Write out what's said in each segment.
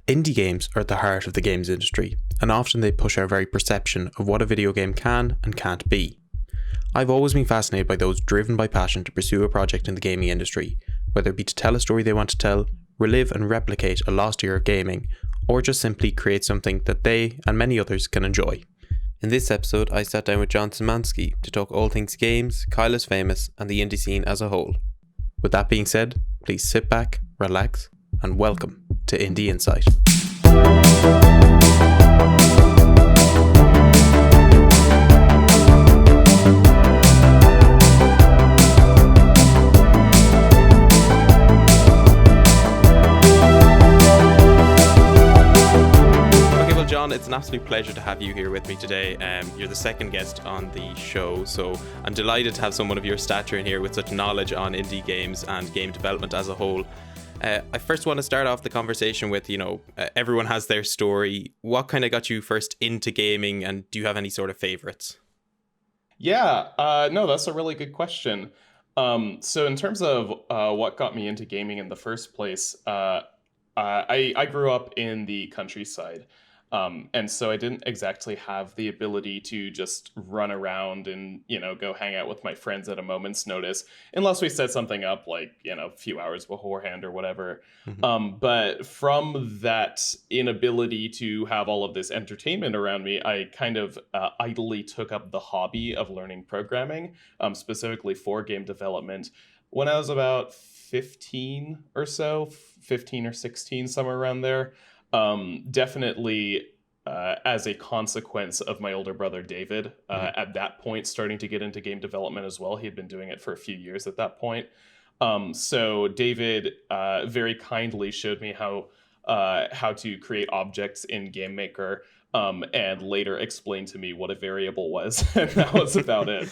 Indie games are at the heart of the games industry, and often they push our very perception of what a video game can and can't be. I've always been fascinated by those driven by passion to pursue a project in the gaming industry, whether it be to tell a story they want to tell, relive and replicate a lost era of gaming, or just simply create something that they and many others can enjoy. In this episode, I sat down with John Szymanski to talk all things games, Kyle is Famous, and the indie scene as a whole. With that being said, please sit back, relax, and welcome to Indie Insight. John, it's an absolute pleasure to have you here with me today. You're the second guest on the show, so I'm delighted to have someone of your stature in here with such knowledge on indie games and game development as a whole. I first want to start off the conversation with, everyone has their story. What kind of got you first into gaming, and do you have any sort of favorites? No, that's a really good question. So in terms of what got me into gaming in the first place, I grew up in the countryside. And so I didn't exactly have the ability to just run around and, go hang out with my friends at a moment's notice, unless we set something up like, a few hours beforehand or whatever. Mm-hmm. But from that inability to have all of this entertainment around me, I kind of idly took up the hobby of learning programming, specifically for game development, when I was about 15 or 16, somewhere around there. Definitely as a consequence of my older brother David at that point starting to get into game development as well. He had been doing it for a few years at that point. So David very kindly showed me how to create objects in GameMaker, and later explained to me what a variable was, and that was about it.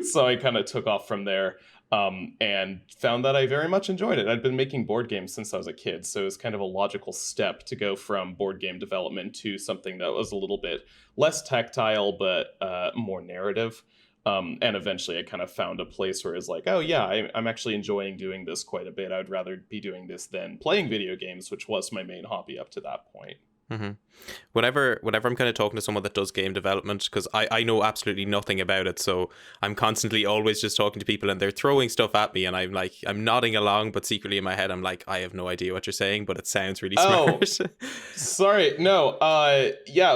So I kind of took off from there. And found that I very much enjoyed it. I'd been making board games since I was a kid, so it was kind of a logical step to go from board game development to something that was a little bit less tactile, but more narrative. And eventually I kind of found a place where it's like, oh yeah, I'm actually enjoying doing this quite a bit. I'd rather be doing this than playing video games, which was my main hobby up to that point. Mm-hmm. Whenever I'm kind of talking to someone that does game development, because I know absolutely nothing about it, so I'm constantly always just talking to people and they're throwing stuff at me, and I'm nodding along, but secretly in my head I'm like, I have no idea what you're saying, but it sounds really smart. Sorry, no,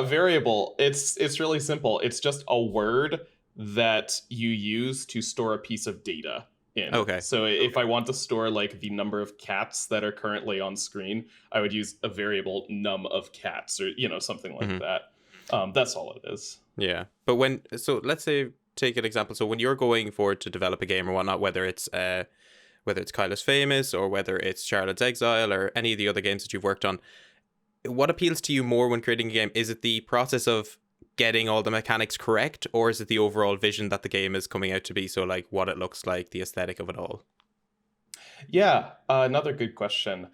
variable. It's really simple. It's just a word that you use to store a piece of data in. Okay. So if I want to store like the number of cats that are currently on screen, I would use a variable num of cats, or something like that. That's all it is. Yeah. But let's say, take an example. So when you're going forward to develop a game or whatnot, whether it's Kyle is Famous or whether it's Charlotte's Exile or any of the other games that you've worked on, what appeals to you more when creating a game? Is it the process of getting all the mechanics correct, or is it the overall vision that the game is coming out to be? So like what it looks like, the aesthetic of it all? Yeah, another good question.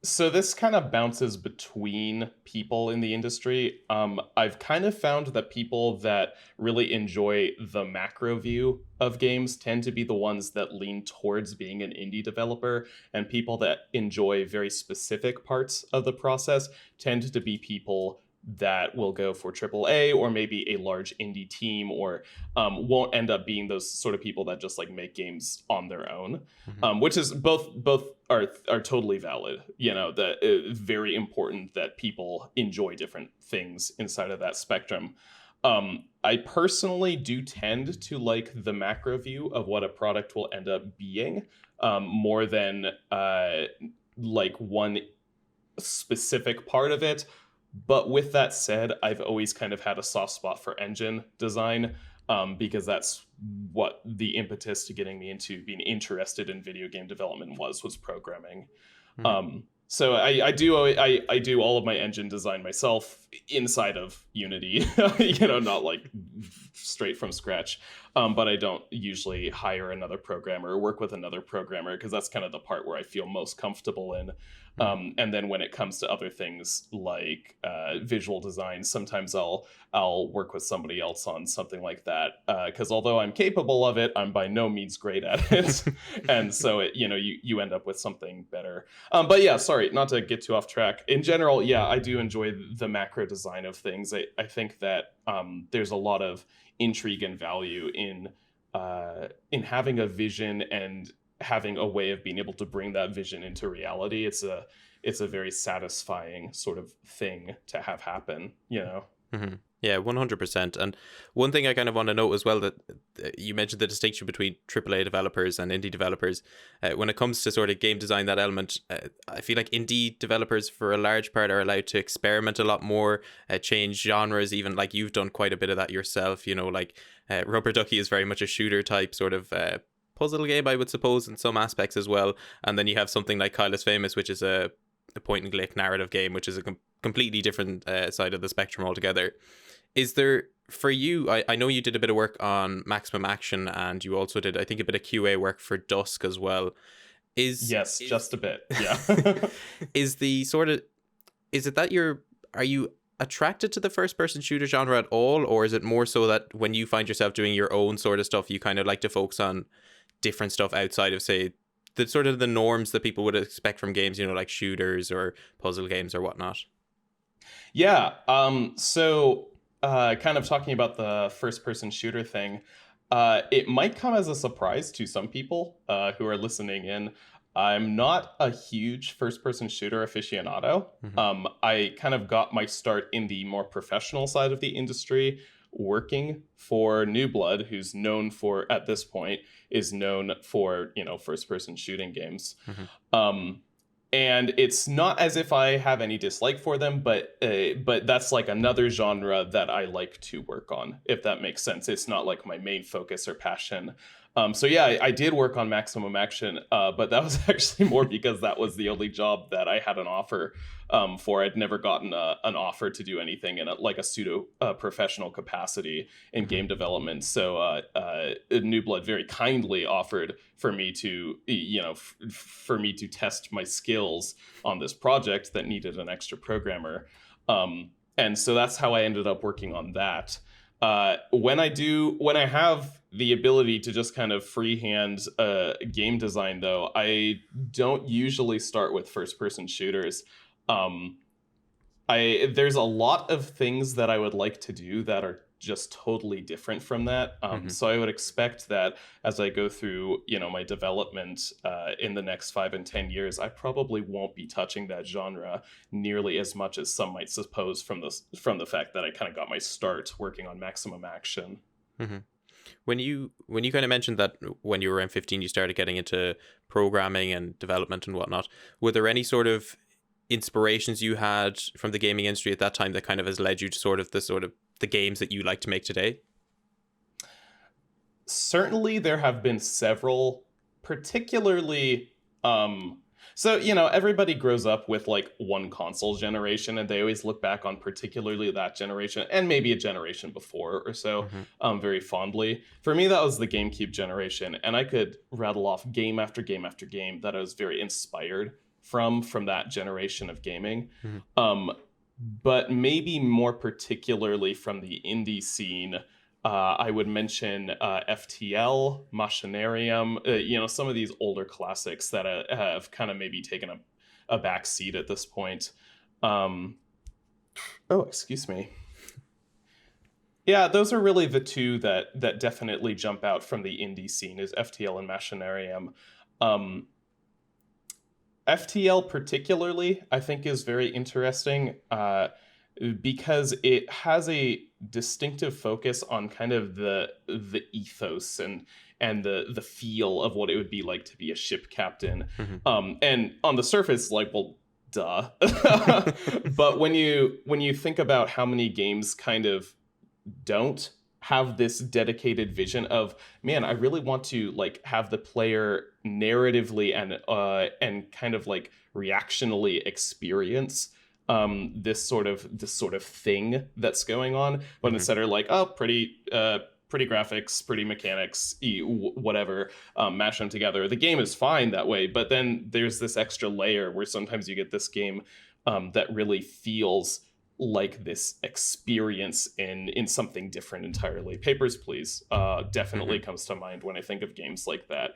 So this kind of bounces between people in the industry. I've kind of found that people that really enjoy the macro view of games tend to be the ones that lean towards being an indie developer, and people that enjoy very specific parts of the process tend to be people that will go for AAA or maybe a large indie team, or won't end up being those sort of people that just like make games on their own, which is both are totally valid. That it's very important that people enjoy different things inside of that spectrum. I personally do tend to like the macro view of what a product will end up being, more than like one specific part of it. But with that said, I've always kind of had a soft spot for engine design, because that's what the impetus to getting me into being interested in video game development was programming. So I do all of my engine design myself inside of Unity, not like straight from scratch. But I don't usually hire another programmer or work with another programmer, because that's kind of the part where I feel most comfortable in. And then when it comes to other things like visual design, sometimes I'll work with somebody else on something like that, because although I'm capable of it, I'm by no means great at it. And so you end up with something better. But yeah, sorry, not to get too off track. In general, yeah, I do enjoy the macro design of things. I think that there's a lot of intrigue and value in having a vision and having a way of being able to bring that vision into reality. It's a very satisfying sort of thing to have happen, you know. Mm-hmm. Yeah, 100%. And one thing I kind of want to note as well, that you mentioned the distinction between AAA developers and indie developers. When it comes to sort of game design, that element, I feel like indie developers for a large part are allowed to experiment a lot more, change genres, even like you've done quite a bit of that yourself, like Rubber Ducky is very much a shooter type sort of puzzle game, I would suppose, in some aspects as well. And then you have something like Kyle is Famous, which is a point and click narrative game, which is a completely different side of the spectrum altogether. Is there, for you, I know you did a bit of work on Maximum Action, and you also did, I think, a bit of QA work for Dusk as well. Yes, just a bit, yeah. Is it that are you attracted to the first person shooter genre at all, or is it more so that when you find yourself doing your own sort of stuff, you kind of like to focus on different stuff outside of, say, the sort of the norms that people would expect from games, like shooters or puzzle games or whatnot? Yeah. So kind of talking about the first person shooter thing, it might come as a surprise to some people who are listening in. I'm not a huge first person shooter aficionado. Mm-hmm. I kind of got my start in the more professional side of the industry, working for New Blood, who's known for, at this point, is known for, first person shooting games. Mm-hmm. And it's not as if I have any dislike for them, but that's like another genre that I like to work on, if that makes sense. It's not like my main focus or passion. So yeah, I did work on Maximum Action, but that was actually more because that was the only job that I had an offer for. I'd never gotten an offer to do anything in a pseudo professional capacity in game development. So New Blood very kindly offered for me to, for me to test my skills on this project that needed an extra programmer. And so that's how I ended up working on that. When I have the ability to just kind of freehand game design, though, I don't usually start with first person shooters. There's a lot of things that I would like to do that are just totally different from that. So I would expect that as I go through, my development in the next 5 and 10 years, I probably won't be touching that genre nearly as much as some might suppose from the fact that I kind of got my start working on Maximum Action. Mm-hmm. When you kind of mentioned that when you were around 15, you started getting into programming and development and whatnot, were there any sort of inspirations you had from the gaming industry at that time that kind of has led you to sort of the games that you like to make today? Certainly there have been several, particularly so everybody grows up with like one console generation, and they always look back on particularly that generation and maybe a generation before or so very fondly. For me, that was the GameCube generation, and I could rattle off game after game after game that I was very inspired from that generation of gaming. But maybe more particularly from the indie scene, I would mention FTL, Machinarium, some of these older classics that have kind of maybe taken a back seat at this point. Excuse me. Yeah, those are really the two that definitely jump out from the indie scene, is FTL and Machinarium. FTL particularly, I think, is very interesting because it has a distinctive focus on kind of the ethos and the feel of what it would be like to be a ship captain. And on the surface, like, well, duh. But when you think about how many games kind of don't have this dedicated vision of, man, I really want to like have the player narratively and kind of like reactionally experience this sort of thing that's going on, but instead are like, oh, pretty pretty graphics, pretty mechanics, whatever, mash them together. The game is fine that way, but then there's this extra layer where sometimes you get this game that really feels like this experience in something different entirely. Papers, Please definitely comes to mind when I think of games like that.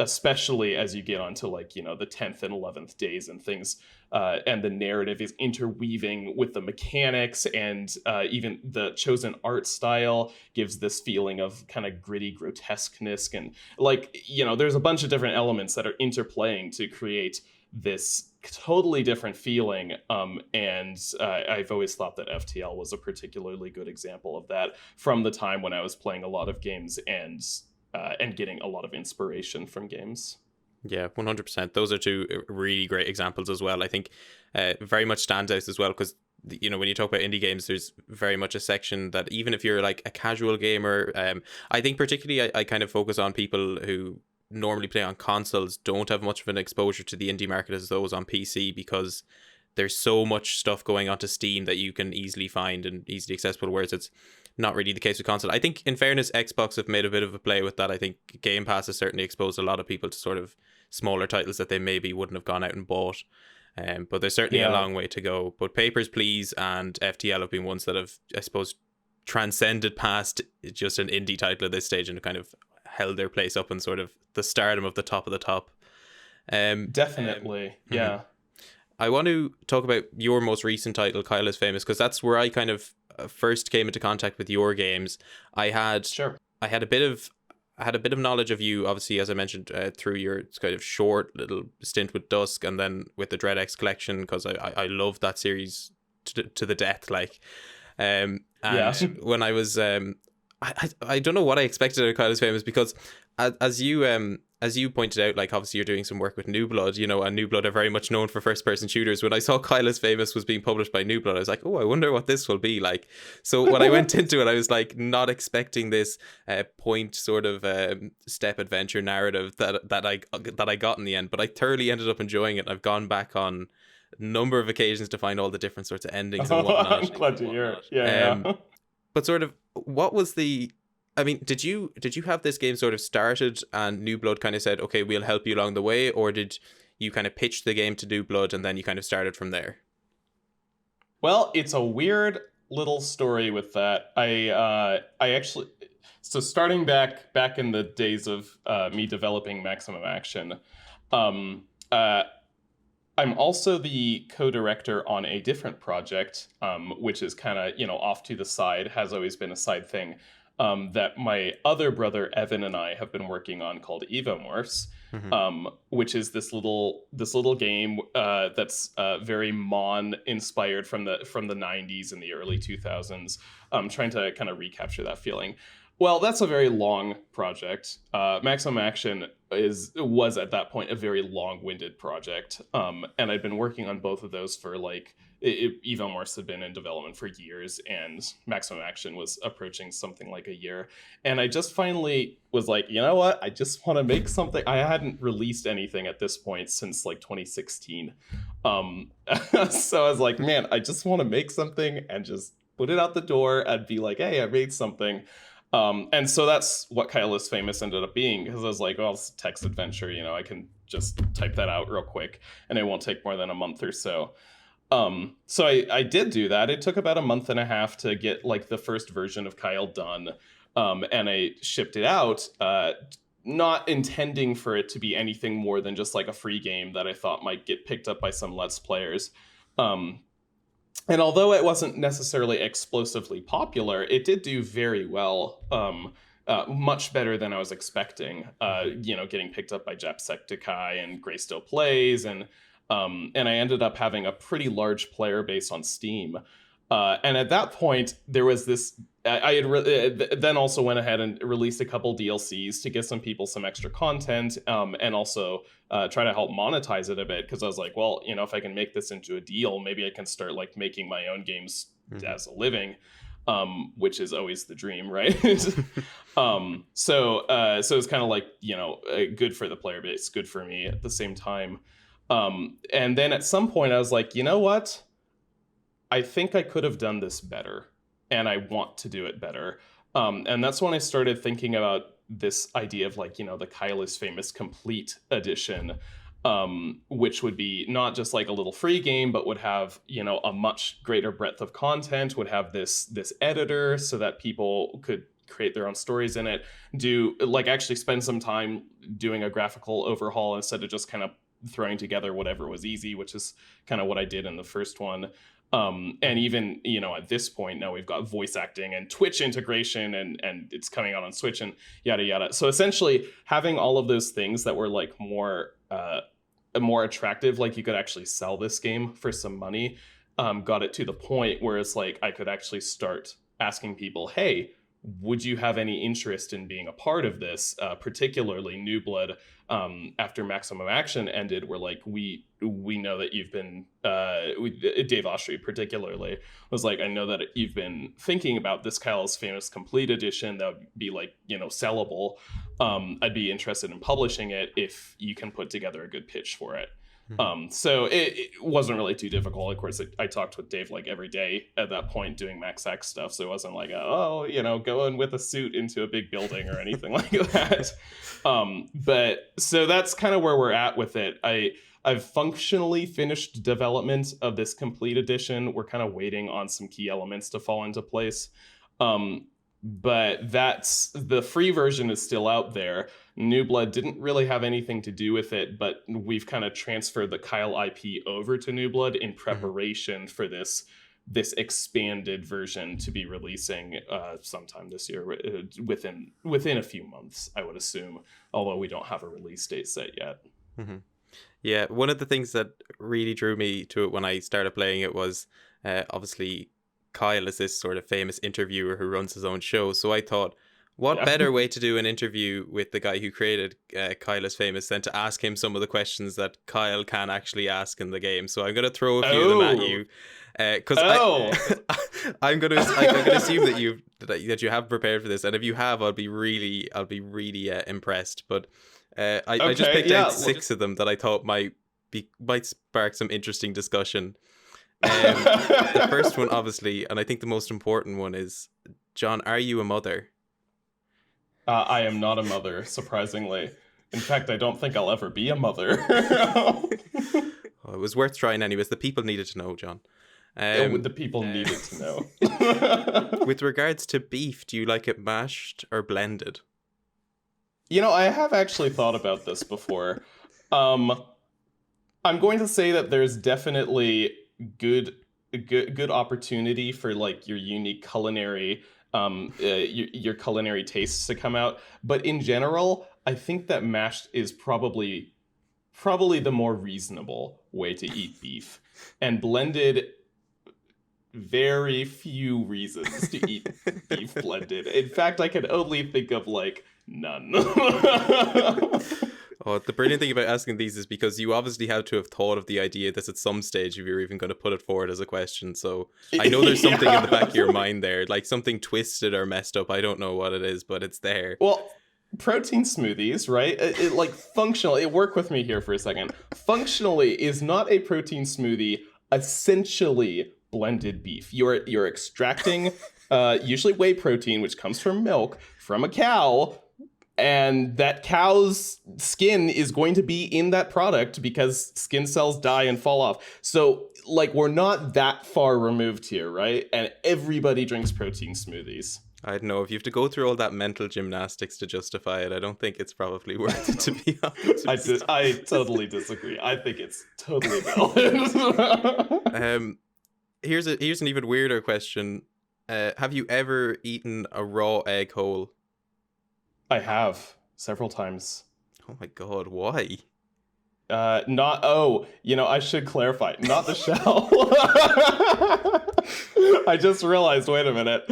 Especially as you get onto like, you know, the 10th and 11th days and things, and the narrative is interweaving with the mechanics, and even the chosen art style gives this feeling of kind of gritty grotesqueness, and like, you know, there's a bunch of different elements that are interplaying to create this totally different feeling. And I've always thought that FTL was a particularly good example of that from the time when I was playing a lot of games and getting a lot of inspiration from games. Yeah, 100%. Those are two really great examples as well. I think very much stands out as well because, you know, when you talk about indie games, there's very much a section that even if you're like a casual gamer, I think particularly I kind of focus on people who normally play on consoles, don't have much of an exposure to the indie market as those on PC, because there's so much stuff going onto Steam that you can easily find and easily accessible, whereas it's not really the case with console. I think in fairness, Xbox have made a bit of a play with that. I think Game Pass has certainly exposed a lot of people to sort of smaller titles that they maybe wouldn't have gone out and bought. But there's certainly a long way to go. But Papers, Please and FTL have been ones that have, I suppose, transcended past just an indie title at this stage and kind of held their place up in sort of the stardom of the top of the top. Definitely. Yeah. I want to talk about your most recent title, Kyle is Famous, because that's where I kind of first came into contact with your games. I had a bit of knowledge of you, obviously, as I mentioned, through your kind of short little stint with Dusk, and then with the DreadX collection, because I love that series to the death. Like, and when I was I don't know what I expected of Kyle is Famous, because as you pointed out, like obviously you're doing some work with New Blood, you know, and New Blood are very much known for first person shooters. When I saw Kyle is Famous was being published by New Blood, I was like, oh, I wonder what this will be like. So when I went into it, I was like not expecting this point sort of step adventure narrative that I got in the end, but I thoroughly ended up enjoying it. I've gone back on a number of occasions to find all the different sorts of endings and whatnot. I'm glad to hear it. Yeah. But sort of, what was the... I mean, did you have this game sort of started and New Blood kind of said, okay, we'll help you along the way, or did you kind of pitch the game to New Blood and then you kind of started from there? Well, it's a weird little story with that. I actually, so starting back in the days of me developing Maximum Action, I'm also the co-director on a different project, which is kind of, you know, off to the side, has always been a side thing, that my other brother Evan and I have been working on, called Evomorphs, which is this little game that's very Mon inspired from the 90s and the early 2000s, trying to kind of recapture that feeling. Well, that's a very long project. Maximum Action was at that point a very long-winded project, and I'd been working on both of those for like, Evomorphs had been in development for years, and Maximum Action was approaching something like a year. And I just finally was like, you know what? I just want to make something. I hadn't released anything at this point since like 2016. So I was like, man, I just want to make something and just put it out the door and be like, hey, I made something. And so that's what Kyle is Famous ended up being, because I was like, well, it's a text adventure, you know, I can just type that out real quick and it won't take more than a month or so. So I did do that. It took about a month and a half to get like the first version of Kyle done. And I shipped it out, not intending for it to be anything more than just like a free game that I thought might get picked up by some Let's Players. And although it wasn't necessarily explosively popular, it did do very well, much better than I was expecting. You know, getting picked up by Jacksepticeye and Greystow Plays, and I ended up having a pretty large player base on Steam. And at that point, there was this. I had then also went ahead and released a couple DLCs to give some people some extra content, and also try to help monetize it a bit, because I was like, well, you know, if I can make this into a deal, maybe I can start like making my own games as a living, which is always the dream, right? So it's kind of like, you know, good for the player base, good for me at the same time. And then at some point, I was like, you know what? I think I could have done this better, and I want to do it better. And that's when I started thinking about this idea of like, the Kyle is Famous Complete Edition, which would be not just like a little free game, but would have, a much greater breadth of content, would have this editor so that people could create their own stories in it, do like actually spend some time doing a graphical overhaul instead of just kind of throwing together whatever was easy, which is kind of what I did in the first one. And even, at this point now we've got voice acting and Twitch integration, and it's coming out on Switch and yada yada. So essentially having all of those things that were like more attractive, like you could actually sell this game for some money, got it to the point where it's like I could actually start asking people, hey, would you have any interest in being a part of this? Particularly New Blood, after Maximum Action ended, where like we know that you've been Dave Ostrey particularly was like, I know that you've been thinking about this Kyle's Famous Complete Edition that would be like, sellable. I'd be interested in publishing it if you can put together a good pitch for it. So it wasn't really too difficult. Of course, I talked with Dave like every day at that point doing Max X stuff. So it wasn't like, going with a suit into a big building or anything like that. But so that's kind of where we're at with it. I've functionally finished development of this complete edition. We're kind of waiting on some key elements to fall into place. But that's the free version is still out there. New Blood didn't really have anything to do with it, but we've kind of transferred the Kyle IP over to New Blood in preparation for this expanded version to be releasing sometime this year, within a few months, I would assume, although we don't have a release date set yet. Mm-hmm. Yeah, one of the things that really drew me to it when I started playing it was obviously Kyle is this sort of famous interviewer who runs his own show. So I thought, what better way to do an interview with the guy who created Kyle is Famous than to ask him some of the questions that Kyle can actually ask in the game. So I'm going to throw a few of them at you. Because I'm going to assume that you have prepared for this, and if you have, I'll be really impressed. But I just picked out 6 of them that I thought might spark some interesting discussion. The first one, obviously, and I think the most important one is, John, are you a mother? I am not a mother, surprisingly. In fact, I don't think I'll ever be a mother. It was worth trying anyways. The people needed to know, John. The people needed to know. With regards to beef, do you like it mashed or blended? I have actually thought about this before. I'm going to say that there's definitely good opportunity for like your unique culinary your culinary tastes to come out, but in general I think that mashed is probably the more reasonable way to eat beef, and blended, very few reasons to eat beef blended. In fact, I can only think of like none. Oh, the brilliant thing about asking these is because you obviously have to have thought of the idea this at some stage if you're even going to put it forward as a question. So I know there's something in the back of your mind there, like something twisted or messed up. I don't know what it is, but it's there. Well, protein smoothies, right? It like functionally, work with me here for a second. Functionally, is not a protein smoothie essentially blended beef? You're extracting usually whey protein, which comes from milk, from a cow. And that cow's skin is going to be in that product because skin cells die and fall off. So, like, we're not that far removed here, right? And everybody drinks protein smoothies. I don't know. If you have to go through all that mental gymnastics to justify it, I don't think it's probably worth it, to be honest. I totally disagree. I think it's totally valid. Here's an even weirder question. Have you ever eaten a raw egg whole? I have, several times. Oh my god, why? I should clarify, not the shell. I just realized, wait a minute.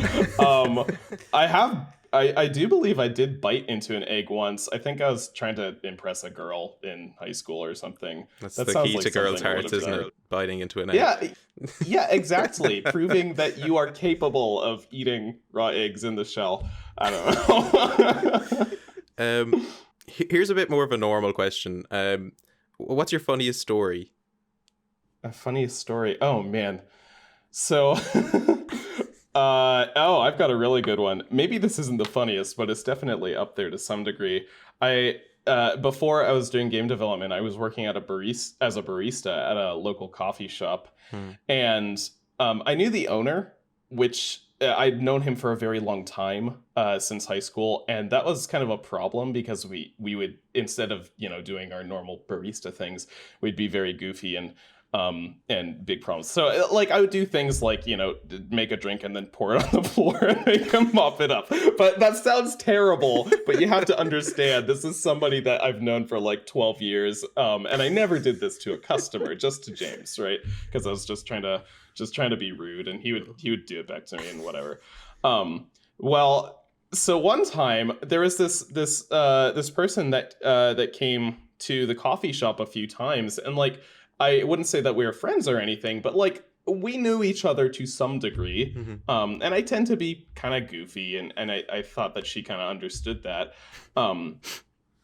I do believe I did bite into an egg once. I think I was trying to impress a girl in high school or something. That's the key to girls' hearts, isn't it? Biting into an egg. Yeah, exactly. Proving that you are capable of eating raw eggs in the shell. I don't know. Here's a bit more of a normal question. What's your funniest story? A funniest story? Oh, man. So... I've got a really good one. Maybe this isn't the funniest, but it's definitely up there to some degree. I Before I was doing game development, I was working at as a barista at a local coffee shop, Hmm. and I knew the owner, which I'd known him for a very long time, since high school, and that was kind of a problem because we would, instead of doing our normal barista things, we'd be very goofy and big problems. So like I would do things like make a drink and then pour it on the floor and make him mop it up. But that sounds terrible. But you have to understand, this is somebody that I've known for like 12 years, and I never did this to a customer, just to James, right? Because I was just trying to be rude, and he would do it back to me and whatever. Well, so one time there was this person that came to the coffee shop a few times, and like, I wouldn't say that we were friends or anything, but like we knew each other to some degree. Mm-hmm. And I tend to be kind of goofy, and I thought that she kind of understood that.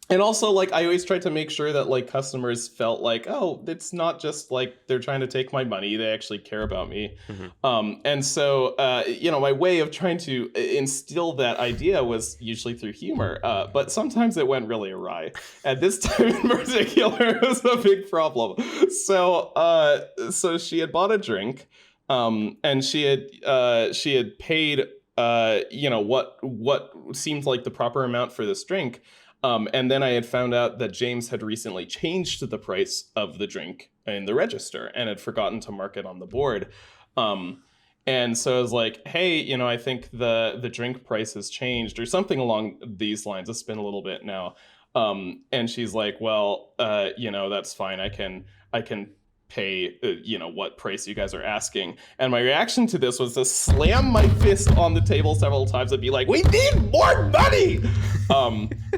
And also, like, I always tried to make sure that like customers felt like, oh, it's not just like they're trying to take my money; they actually care about me. Mm-hmm. And so, my way of trying to instill that idea was usually through humor. But sometimes it went really awry. And this time in particular, it was a big problem. So she had bought a drink, and she had paid, what seemed like the proper amount for this drink. And then I had found out that James had recently changed the price of the drink in the register and had forgotten to mark it on the board. And so I was like, hey, I think the drink price has changed or something along these lines. It's been a little bit now. And she's like, well, that's fine. I can pay, what price you guys are asking. And my reaction to this was to slam my fist on the table several times and be like, we need more money.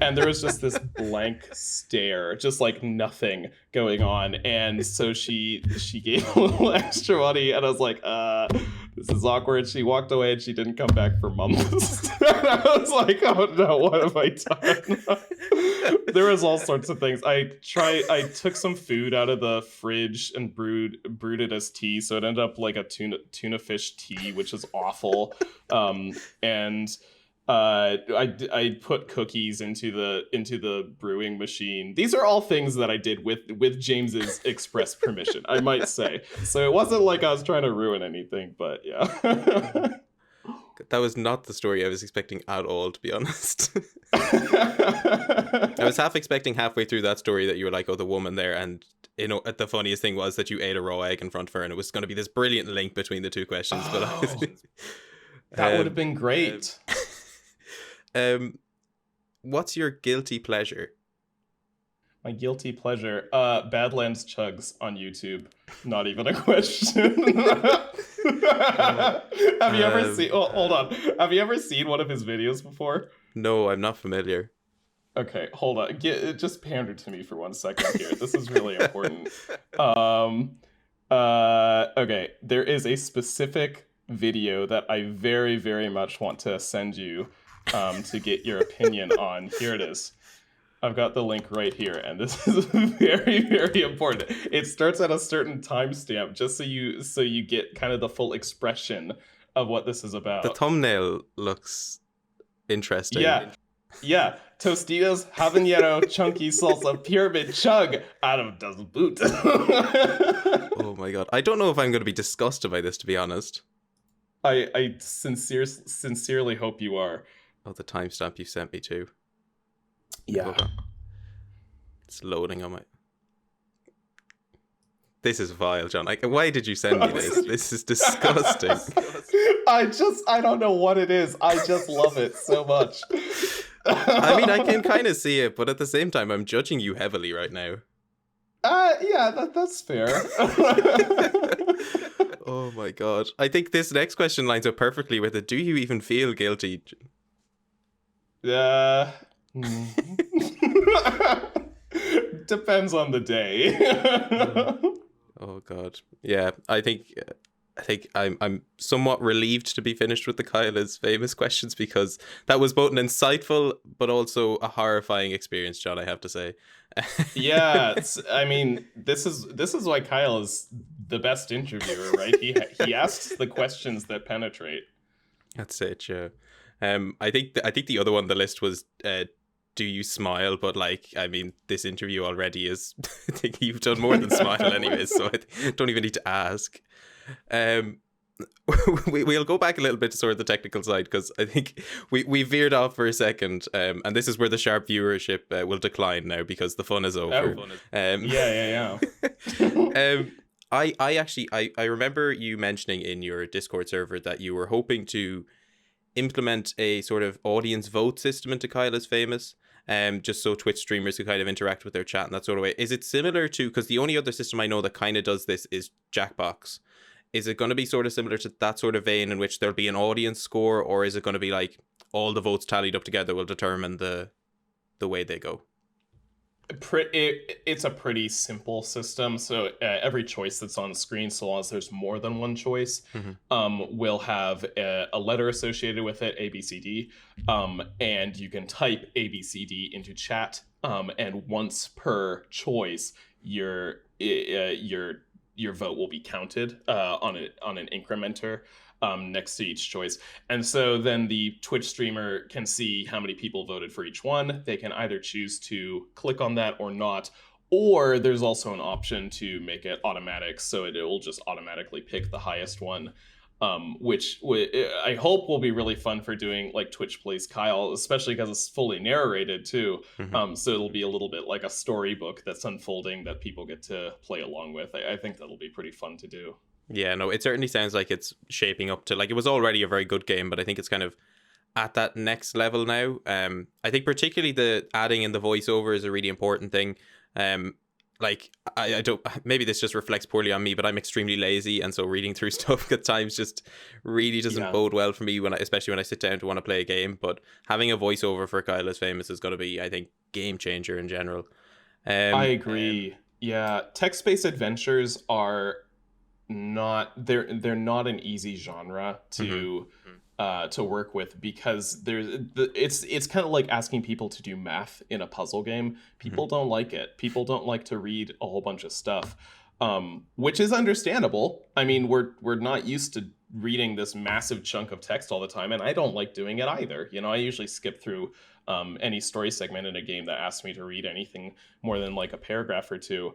And there was just this blank stare, just like nothing going on. And so she gave a little extra money, and I was like, this is awkward. She walked away and she didn't come back for months. And I was like, oh no, what have I done? There was all sorts of things. I took some food out of the fridge and brewed it as tea, so it ended up like a tuna fish tea, which is awful. And I put cookies into the brewing machine. These are all things that I did with James's express permission, I might say. So it wasn't like I was trying to ruin anything, but yeah. That was not the story I was expecting at all, to be honest. I was half expecting halfway through that story that you were like, oh, the woman there, and the funniest thing was that you ate a raw egg in front of her, and it was going to be this brilliant link between the two questions. Oh, but that would have been great. What's your guilty pleasure? My guilty pleasure, Badlands Chugs on YouTube. Not even a question. Have you ever seen? Oh, hold on. Have you ever seen one of his videos before? No, I'm not familiar. Okay, hold on. Just pander to me for 1 second here. This is really important. Okay, there is a specific video that I very, very much want to send you, to get your opinion on. Here it is. I've got the link right here, and this is very, very important. It starts at a certain timestamp, just so you get kind of the full expression of what this is about. The thumbnail looks interesting. Yeah. Tostitos, habanero, chunky salsa, pyramid chug. Adam doesn't boot. Oh my god. I don't know if I'm going to be disgusted by this, to be honest. I sincerely hope you are. Oh, the timestamp you sent me to. Yeah. It's loading on my... This is vile, John. Why did you send me this? This is disgusting. I don't know what it is. I just love it so much. I mean, I can kind of see it, but at the same time, I'm judging you heavily right now. Yeah, that's fair. Oh my god. I think this next question lines up perfectly with it. Do you even feel guilty? Depends on the day. Oh god. Yeah, I think I'm somewhat relieved to be finished with the Kyle is famous questions, because that was both an insightful but also a horrifying experience, John, I have to say. Yeah, I mean, this is why Kyle is the best interviewer, right? He asks the questions that penetrate. That's it, yeah. I think the other one on the list was do you smile? But like, I mean, this interview already is. I think you've done more than smile, anyways. So I don't even need to ask. Um, we'll go back a little bit to sort of the technical side because I think we veered off for a second, and this is where the sharp viewership will decline now because the fun is over. Yeah. I actually I remember you mentioning in your Discord server that you were hoping to implement a sort of audience vote system into Kyle is Famous, just so Twitch streamers could kind of interact with their chat in that sort of way. Is it similar to, because the only other system I know that kind of does this is Jackbox. Is it going to be sort of similar to that sort of vein in which there'll be an audience score, or is it going to be like all the votes tallied up together will determine the way they go? It's a pretty simple system. So every choice that's on screen, so long as there's more than one choice, will have a letter associated with it, A, B, C, D, and you can type A, B, C, D into chat, and once per choice, your vote will be counted on an incrementer next to each choice. And so then the Twitch streamer can see how many people voted for each one. They can either choose to click on that or not, or there's also an option to make it automatic, so it will just automatically pick the highest one, which I hope will be really fun for doing like Twitch Plays Kyle, especially because it's fully narrated too. So it'll be a little bit like a storybook that's unfolding that people get to play along with. I think that'll be pretty fun to do. Yeah, no, it certainly sounds like it's shaping up to, like, it was already a very good game, but I think it's kind of at that next level now. I think particularly the adding in the voiceover is a really important thing. Like, I don't, maybe this just reflects poorly on me, but I'm extremely lazy, and so reading through stuff at times just really doesn't bode well for me, especially when I sit down to want to play a game. But having a voiceover for Kyle is Famous is going to be, I think, game changer in general. I agree. Yeah, text-based adventures are they're not an easy genre to work with, because it's kind of like asking people to do math in a puzzle game. People don't like it. People don't like to read a whole bunch of stuff, which is understandable. I mean, we're not used to reading this massive chunk of text all the time, and I don't like doing it either. You know, I usually skip through any story segment in a game that asks me to read anything more than like a paragraph or two.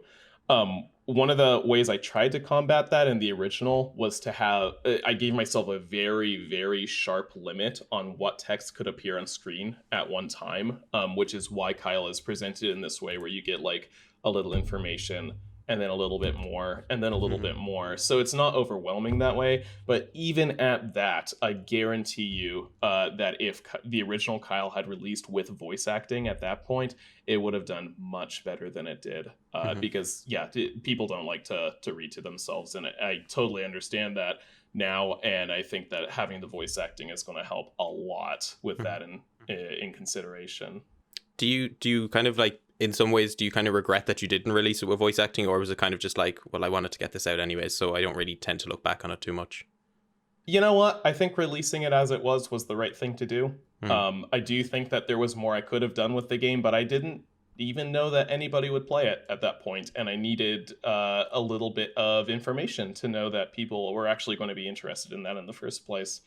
One of the ways I tried to combat that in the original was to have, I gave myself a very, very sharp limit on what text could appear on screen at one time, which is why Kyle is presented in this way, where you get like a little information and then a little bit more and then a little bit more. So it's not overwhelming that way. But even at that, I guarantee you that if the original Kyle had released with voice acting at that point, it would have done much better than it did. Because, people don't like to read to themselves. And I totally understand that now. And I think that having the voice acting is going to help a lot with that in consideration. Do you kind of like, in some ways, do you kind of regret that you didn't release it with voice acting, or was it kind of just like, well, I wanted to get this out anyways, so I don't really tend to look back on it too much? You know what? I think releasing it as it was the right thing to do. I do think that there was more I could have done with the game, but I didn't even know that anybody would play it at that point, and I needed a little bit of information to know that people were actually going to be interested in that in the first place.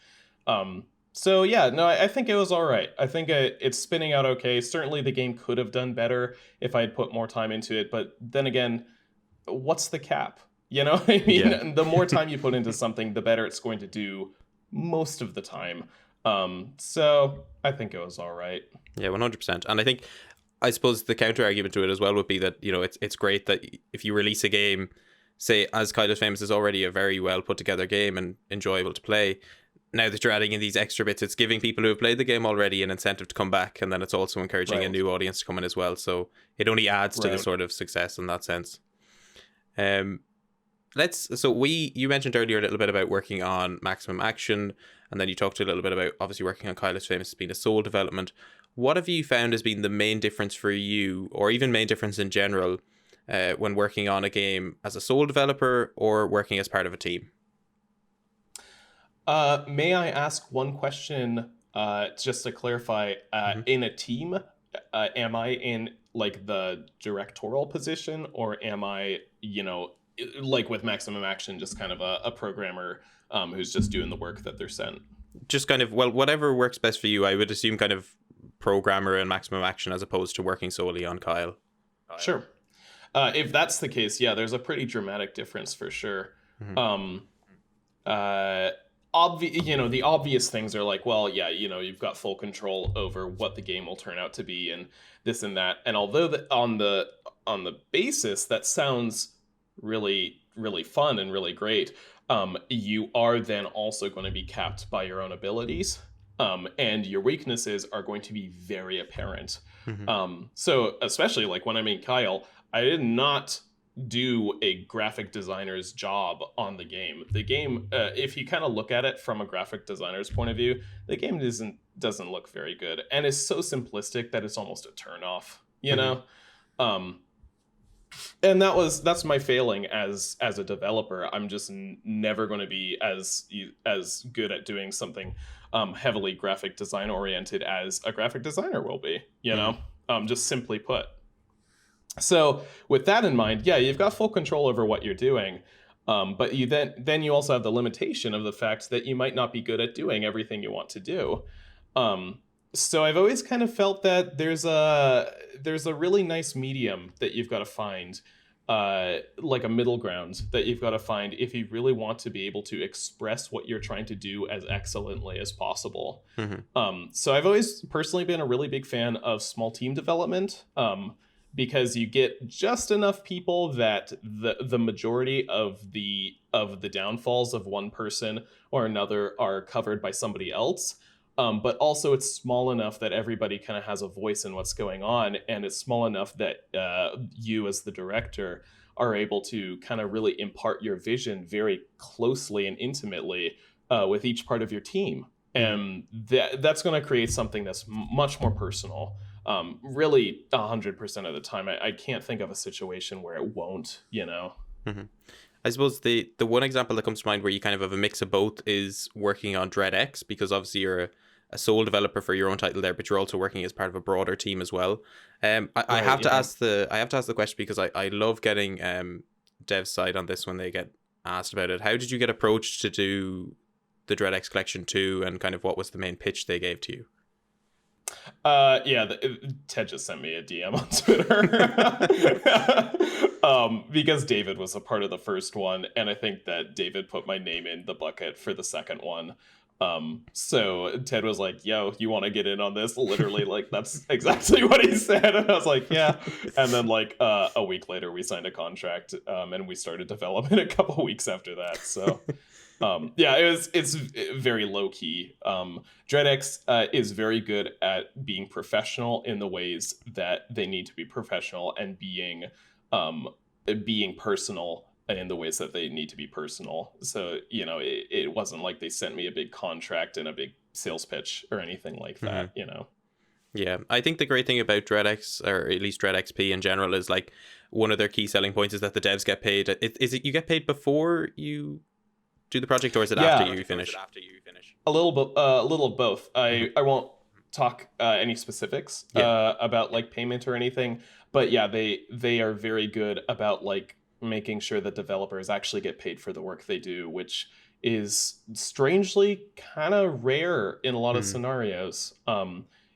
So yeah, no, I think it was all right. I think it's spinning out okay. Certainly the game could have done better if I had put more time into it. But then again, what's the cap? You know what I mean? The more time you put into something, the better it's going to do most of the time. So I think it was all right. Yeah, 100%. And I suppose the counter argument to it as well would be that, you know, it's great that if you release a game, say, as Kyle is Famous is already a very well put together game and enjoyable to play, now that you're adding in these extra bits, it's giving people who have played the game already an incentive to come back, and then it's also encouraging a new audience to come in as well. So it only adds to the sort of success in that sense. You mentioned earlier a little bit about working on Maximum Action, and then you talked a little bit about obviously working on Kyle is Famous as being a sole development. What have you found has been the main difference for you, or even main difference in general, when working on a game as a sole developer or working as part of a team? May I ask one question, just to clarify? In a team, am I in like the directorial position, or am I, like with Maximum Action, just kind of a programmer who's just doing the work that they're sent? Just kind of, well, whatever works best for you. I would assume kind of programmer and maximum action as opposed to working solely on Kyle. Sure. If that's the case, yeah, there's a pretty dramatic difference for sure. Mm-hmm. Um, the obvious things are like, well, yeah, you've got full control over what the game will turn out to be and this and that. And although on the basis that sounds really, really fun and really great, you are then also going to be capped by your own abilities. And your weaknesses are going to be very apparent. Mm-hmm. So especially like when I made Kyle, I did not do a graphic designer's job on the game. The game, if you kind of look at it from a graphic designer's point of view, the game doesn't look very good, and is so simplistic that it's almost a turnoff. You know, and that's my failing as a developer. I'm just never going to be as good at doing something heavily graphic design oriented as a graphic designer will be. You know, just simply put. So with that in mind, yeah, you've got full control over what you're doing, but you then you also have the limitation of the fact that you might not be good at doing everything you want to do. So I've always kind of felt that there's a really nice medium that you've got to find, like a middle ground that you've got to find if you really want to be able to express what you're trying to do as excellently as possible. So I've always personally been a really big fan of small team development. Because you get just enough people that the majority of the downfalls of one person or another are covered by somebody else. But also it's small enough that everybody kind of has a voice in what's going on, and it's small enough that you as the director are able to kind of really impart your vision very closely and intimately with each part of your team. And that's going to create something that's much more personal. Really 100% of the time. I can't think of a situation where it won't, I suppose the one example that comes to mind where you kind of have a mix of both is working on DreadX, because obviously you're a sole developer for your own title there, but you're also working as part of a broader team as well. I have to ask the question because I love getting devs side on this when they get asked about it. How did you get approached to do the DreadX Collection 2, and kind of what was the main pitch they gave to you? Ted just sent me a DM on Twitter because David was a part of the first one, and I think that David put my name in the bucket for the second one. So Ted was like, yo, you want to get in on this? Literally, like, that's exactly what he said. And I was like, yeah. And then like a week later we signed a contract, and we started development a couple weeks after that. So it's very low key. DreadX is very good at being professional in the ways that they need to be professional, and being personal in the ways that they need to be personal. So, it wasn't like they sent me a big contract and a big sales pitch or anything like that, Yeah, I think the great thing about DreadX, or at least DreadXP in general, is like one of their key selling points is that the devs get paid. Is it you get paid before you do the project, or is it after you finish? A little of both. I won't talk any specifics about like payment or anything, but yeah, they are very good about like making sure that developers actually get paid for the work they do, which is strangely kind of rare in a lot of scenarios.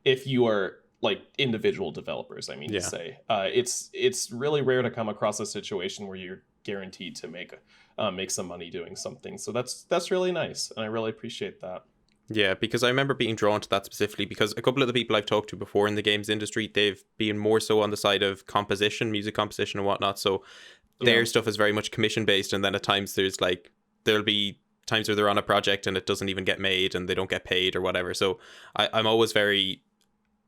If you are like individual developers, I mean to say, it's really rare to come across a situation where you're guaranteed to make some money doing something. So that's really nice, and I really appreciate that. Yeah, because I remember being drawn to that specifically because a couple of the people I've talked to before in the games industry, they've been more so on the side of composition, music composition and whatnot. So their stuff is very much commission based, and then at times there'll be times where they're on a project and it doesn't even get made and they don't get paid or whatever. So I'm always very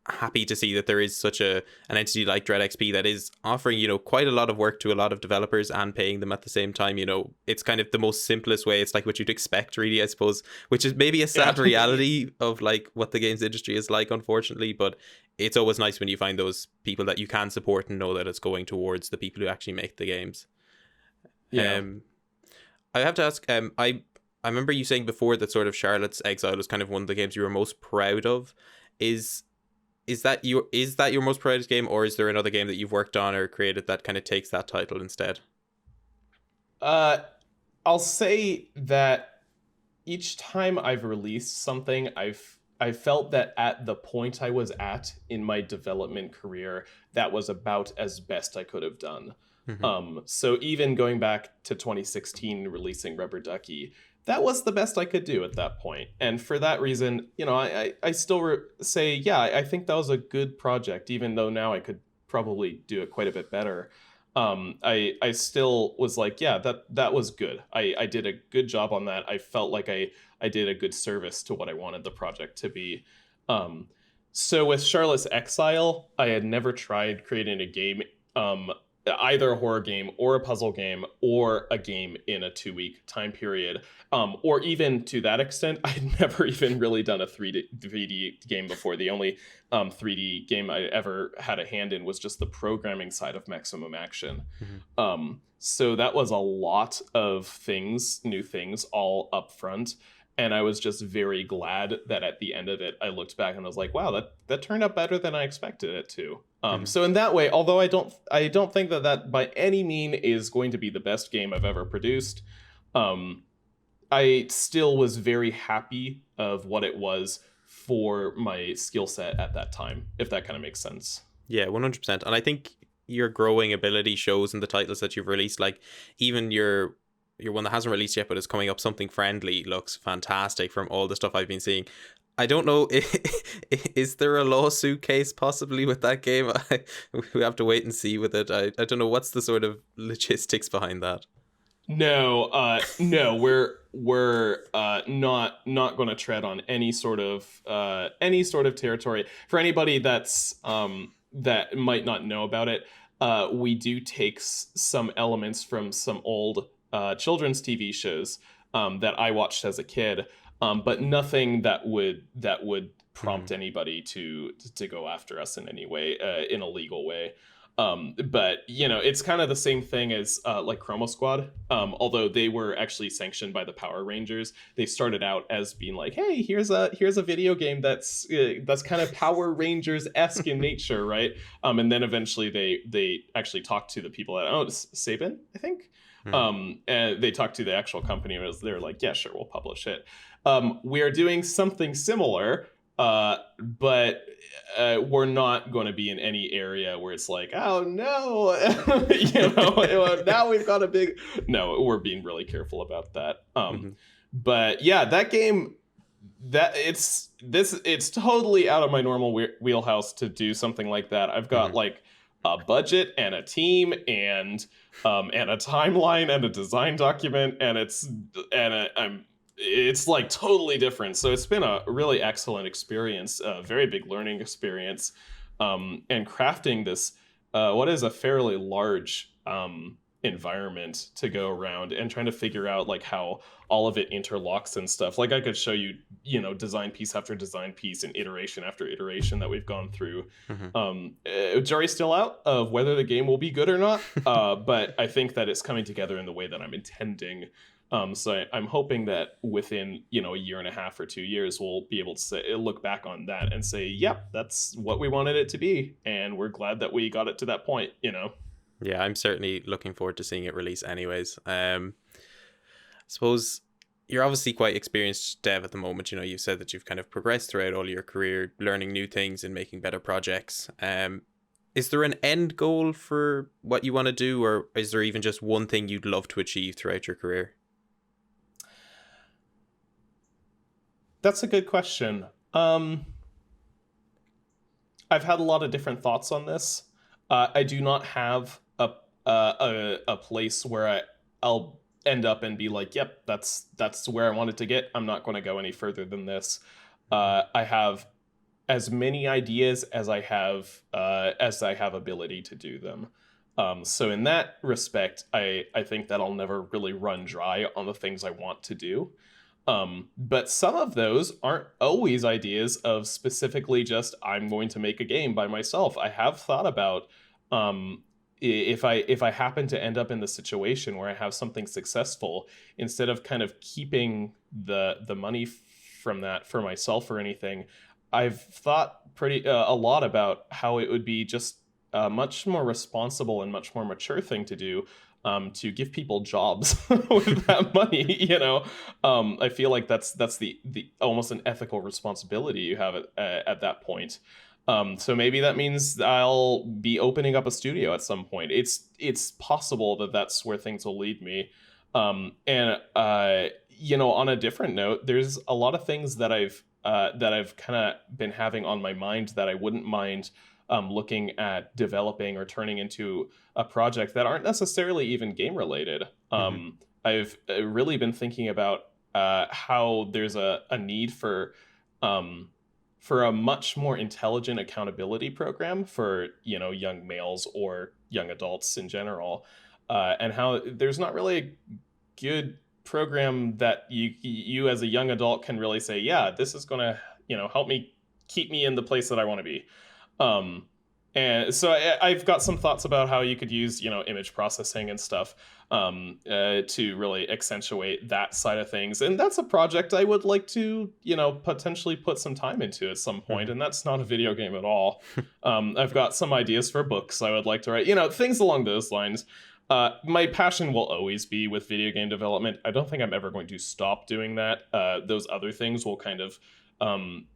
happy to see that there is such an entity like DreadXP that is offering, quite a lot of work to a lot of developers and paying them at the same time. It's kind of the most simplest way. It's like what you'd expect, really, I suppose, which is maybe a sad reality of like what the games industry is like, unfortunately. But it's always nice when you find those people that you can support and know that it's going towards the people who actually make the games. I have to ask, I remember you saying before that sort of Charlotte's Exile was kind of one of the games you were most proud of. Is that your most proudest game, or is there another game that you've worked on or created that kind of takes that title instead? I'll say that each time I've released something, I felt that at the point I was at in my development career, that was about as best I could have done. Hmm. So even going back to 2016, releasing Rubber Ducky, that was the best I could do at that point. And for that reason, I still say, yeah, I think that was a good project, even though now I could probably do it quite a bit better. I still was like, yeah, that was good. I did a good job on that. I felt like I did a good service to what I wanted the project to be. Um, so with Charlotte's Exile, I had never tried creating a game, either a horror game or a puzzle game or a game in a 2-week time period. Or even to that extent, I'd never even really done a 3D game before. The only 3D game I ever had a hand in was just the programming side of Maximum Action. Hmm. So that was a lot of things, new things, all up front. And I was just very glad that at the end of it, I looked back and I was like, "Wow, that turned out better than I expected it to." Hmm. So in that way, although I don't think that by any mean is going to be the best game I've ever produced, um, I still was very happy of what it was for my skill set at that time, if that kind of makes sense. Yeah, 100%. And I think your growing ability shows in the titles that you've released. Like even your one that hasn't released yet, but is coming up, Something Friendly, looks fantastic from all the stuff I've been seeing. I don't know, is there a lawsuit case possibly with that game? We have to wait and see with it. I don't know what's the sort of logistics behind that. No, we're not going to tread on any sort of territory. For anybody that might not know about it, we do take some elements from some old children's TV shows that I watched as a kid, but nothing that would Hmm. prompt anybody to go after us in any way, in a legal way. But it's kind of the same thing as like Chroma Squad. Although they were actually sanctioned by the Power Rangers, they started out as being like, "Hey, here's a video game that's kind of Power Rangers esque in nature, right?" And then eventually they actually talked to the people at Saban, I think. Hmm. And they talked to the actual company, and they're like, "Yeah, sure, we'll publish it." We are doing something similar, but we're not going to be in any area where it's like, oh no, now we've got a big. No, we're being really careful about that. Hmm. But yeah, that game, it's totally out of my normal wheelhouse to do something like that. I've got Hmm. like a budget and a team and a timeline and a design document, and it's like totally different. So it's been a really excellent experience, a very big learning experience, and crafting this what is a fairly large environment to go around and trying to figure out like how all of it interlocks and stuff. Like I could show you, design piece after design piece and iteration after iteration that we've gone through. Hmm. Jury's still out of whether the game will be good or not, but I think that it's coming together in the way that I'm intending. So I'm hoping that within a year and a half or 2 years, we'll be able to look back on that and say, "Yep, that's what we wanted it to be, and we're glad that we got it to that point." Yeah, I'm certainly looking forward to seeing it release anyways. Suppose you're obviously quite experienced dev at the moment. You've said that you've kind of progressed throughout all your career, learning new things and making better projects. Is there an end goal for what you want to do, or is there even just one thing you'd love to achieve throughout your career? That's a good question. I've had a lot of different thoughts on this. I do not have a place where I'll end up and be like, "Yep, that's where I wanted to get. I'm not going to go any further than this." I have as many ideas as I have ability to do them. So in that respect, I think that I'll never really run dry on the things I want to do. But some of those aren't always ideas of specifically just I'm going to make a game by myself. I have thought about if I happen to end up in the situation where I have something successful, instead of kind of keeping the money from that for myself or anything, I've thought pretty a lot about how it would be just a much more responsible and much more mature thing to do to give people jobs with that money. I feel like that's the almost an ethical responsibility you have at that point. So maybe that means I'll be opening up a studio at some point. It's possible that that's where things will lead me. And on a different note, there's a lot of things that I've kind of been having on my mind that I wouldn't mind looking at developing or turning into a project that aren't necessarily even game related. I've really been thinking about how there's a need for a much more intelligent accountability program for young males or young adults in general, and how there's not really a good program that you as a young adult can really say, yeah, this is going to help me keep me in the place that I want to be. And so I've got some thoughts about how you could use image processing and stuff to really accentuate that side of things, and that's a project I would like to potentially put some time into at some point. And that's not a video game at all. I've got some ideas for books I would like to write, things along those lines. My passion will always be with video game development. I don't think I'm ever going to stop doing that. Those other things will kind of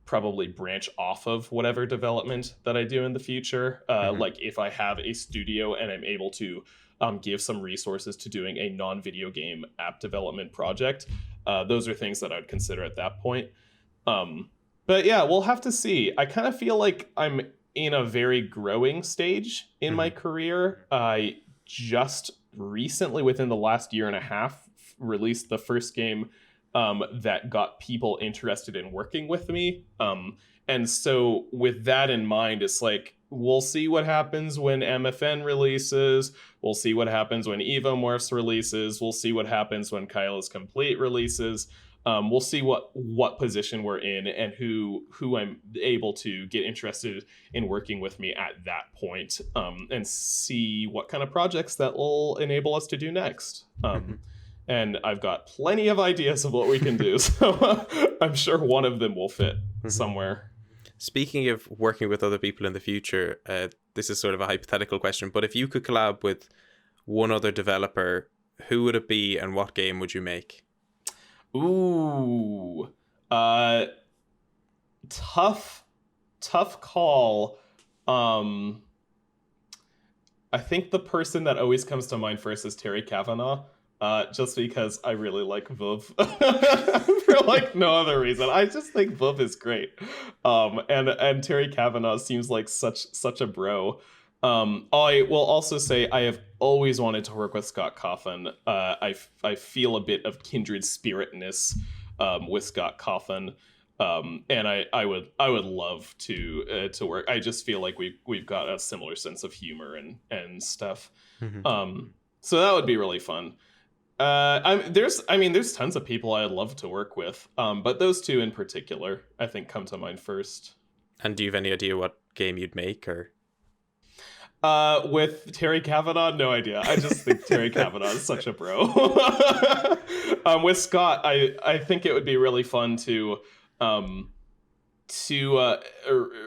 probably branch off of whatever development that I do in the future. Like if I have a studio and I'm able to give some resources to doing a non-video game app development project, those are things that I would consider at that point. But yeah, we'll have to see. I kind of feel like I'm in a very growing stage in my career. I just recently, within the last year and a half, released the first game that got people interested in working with me. And so with that in mind, it's like, we'll see what happens when MFN releases. We'll see what happens when Evomorphs releases. We'll see what happens when Kyle is Complete releases. We'll see what position we're in and who I'm able to get interested in working with me at that point, and see what kind of projects that will enable us to do next. And I've got plenty of ideas of what we can do, so I'm sure one of them will fit somewhere. Speaking of working with other people in the future, this is sort of a hypothetical question, but if you could collab with one other developer, who would it be and what game would you make? Ooh, tough call. I think the person that always comes to mind first is Terry Kavanagh, just because I really like Vov for like no other reason. I just think Vov is great, and Terry Kavanagh seems like such a bro. I will also say I have always wanted to work with Scott Cawthon. I feel a bit of kindred spiritness with Scott Cawthon, and I would love to work. I just feel like we've got a similar sense of humor and stuff. So that would be really fun. There's tons of people I'd love to work with, but those two in particular I think come to mind first. And do you have any idea what game you'd make, or? With Terry Kavanagh, no idea. I just think Terry Kavanagh is such a bro. With Scott, I think it would be really fun to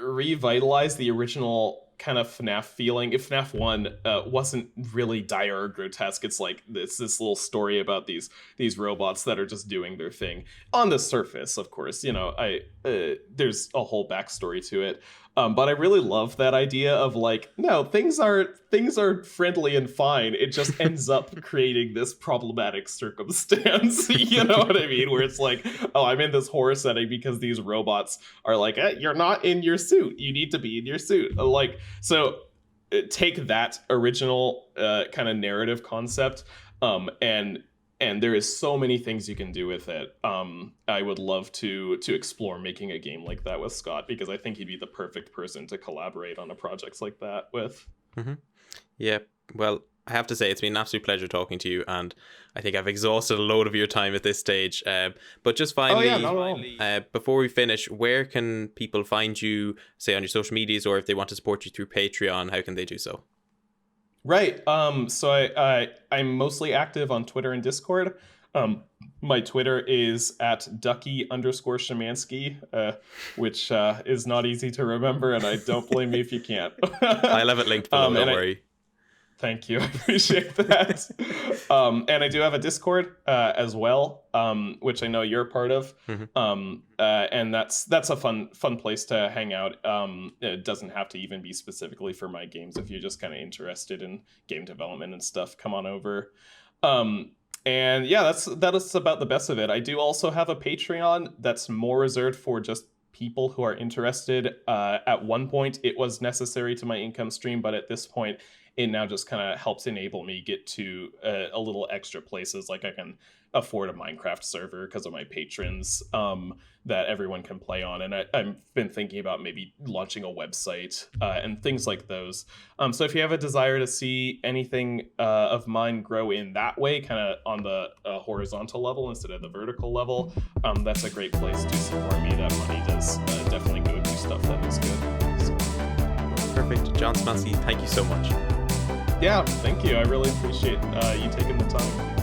revitalize the original kind of FNAF feeling. If FNAF 1 wasn't really dire or grotesque, it's like this little story about these robots that are just doing their thing. On the surface, of course, there's a whole backstory to it. But I really love that idea of like, no, things are friendly and fine. It just ends up creating this problematic circumstance. You know what I mean? Where it's like, oh, I'm in this horror setting because these robots are like, you're not in your suit. You need to be in your suit. Like, so take that original kind of narrative concept, and there is so many things you can do with it. I would love to explore making a game like that with Scott, because I think he'd be the perfect person to collaborate on a project like that with. Yeah, well, I have to say it's been an absolute pleasure talking to you, and I think I've exhausted a load of your time at this stage. But just finally, before we finish, where can people find you, say on your social medias, or if they want to support you through Patreon, how can they do so? Right. So I'm mostly active on Twitter and Discord. My Twitter is at Ducky_Szymanski, which is not easy to remember, and I don't blame you if you can't. I'll have it linked below, don't worry. Thank you. I appreciate that. And I do have a Discord as well, which I know you're a part of. And that's a fun place to hang out. It doesn't have to even be specifically for my games. If you're just kind of interested in game development and stuff, come on over. And yeah, that is about the best of it. I do also have a Patreon that's more reserved for just people who are interested. At one point, it was necessary to my income stream, but at this point, it now just kind of helps enable me get to a little extra places. Like I can afford a Minecraft server because of my patrons that everyone can play on. And I've been thinking about maybe launching a website and things like those. So if you have a desire to see anything of mine grow in that way, kind of on the horizontal level instead of the vertical level, that's a great place to support me. That money does definitely go to stuff that is good. So. Perfect. John Szymanski, thank you so much. Yeah, thank you. I really appreciate you taking the time.